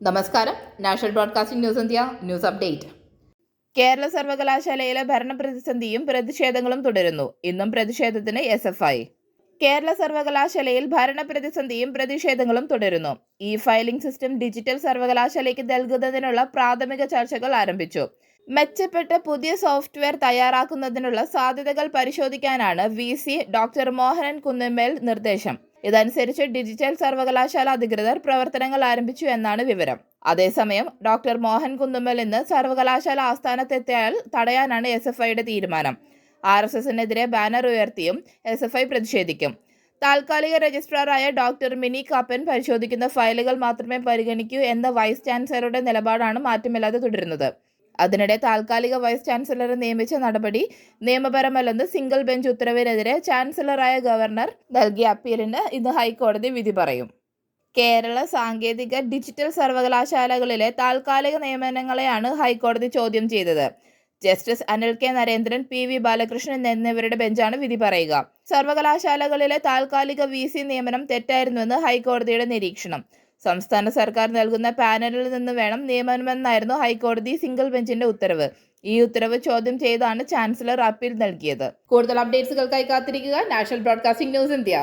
നമസ്കാരം. National broadcasting news India news update. Kerala സർവകലാശാലയിലെ ഭരണപ്രതിസന്ധിയും പ്രതിഷേധങ്ങളും തുടരുന്നു. ഇന്നും പ്രതിഷേധത്തിന് SFI. കേരള സർവകലാശാലയിൽ ഭരണപ്രതിസന്ധിയും പ്രതിഷേധങ്ങളും തുടരുന്നു. ഫയലിംഗ് സിസ്റ്റം ഡിജിറ്റൽ സർവകലാശാലയ്ക്ക് നൽകുന്നതിനുള്ള പ്രാഥമിക ചർച്ചകൾ ആരംഭിച്ചു. മെച്ചപ്പെട്ട പുതിയ സോഫ്റ്റ്വെയർ തയ്യാറാക്കുന്നതിനുള്ള സാധ്യതകൾ പരിശോധിക്കാനാണ് VC ഡോക്ടർ മോഹനൻ കുന്നുമ്മേൽ നിർദ്ദേശം. ഇതനുസരിച്ച് ഡിജിറ്റൽ സർവകലാശാല അധികൃതർ പ്രവർത്തനങ്ങൾ ആരംഭിച്ചു എന്നാണ് വിവരം. അതേസമയം ഡോക്ടർ മോഹൻ കുന്നുമ്മൽ ഇന്ന് സർവകലാശാല ആസ്ഥാനത്തെത്തിയാൽ തടയാനാണ് SFIയുടെ തീരുമാനം. RSSനെതിരെ ബാനർ ഉയർത്തിയും SFI പ്രതിഷേധിക്കും. താൽക്കാലിക രജിസ്ട്രാറായ ഡോക്ടർ മിനി കാപ്പൻ പരിശോധിക്കുന്ന ഫയലുകൾ മാത്രമേ പരിഗണിക്കൂ എന്ന വൈസ് ചാൻസലറുടെ നിലപാടാണ് മാറ്റമില്ലാതെ തുടരുന്നത്. അതിനിടെ താൽക്കാലിക വൈസ് ചാൻസലറെ നിയമിച്ച നടപടി നിയമപരമല്ലെന്ന് സിംഗിൾ ബെഞ്ച് ഉത്തരവിനെതിരെ ചാൻസലറായ ഗവർണർ നൽകിയ അപ്പീലിന് ഇന്ന് ഹൈക്കോടതി വിധി പറയും. കേരള സാങ്കേതിക ഡിജിറ്റൽ സർവകലാശാലകളിലെ താൽക്കാലിക നിയമനങ്ങളെയാണ് ഹൈക്കോടതി ചോദ്യം ചെയ്തത്. Justice Anil K. Narendran, PV Balakrishnan എന്നിവരുടെ ബെഞ്ചാണ് വിധി പറയുക. സർവകലാശാലകളിലെ താൽക്കാലിക VC നിയമനം തെറ്റായിരുന്നുവെന്ന് ഹൈക്കോടതിയുടെ നിരീക്ഷണം. സംസ്ഥാന സർക്കാർ നൽകുന്ന പാനലിൽ നിന്ന് വേണം നിയമനമെന്നായിരുന്നു ഹൈക്കോടതി സിംഗിൾ ബെഞ്ചിന്റെ ഉത്തരവ്. ഈ ഉത്തരവ് ചോദ്യം ചെയ്താണ് ചാൻസലർ അപ്പീൽ നൽകിയത്. കൂടുതൽ അപ്ഡേറ്റ്സുകൾക്കായി കാത്തിരിക്കുക. National broadcasting news India.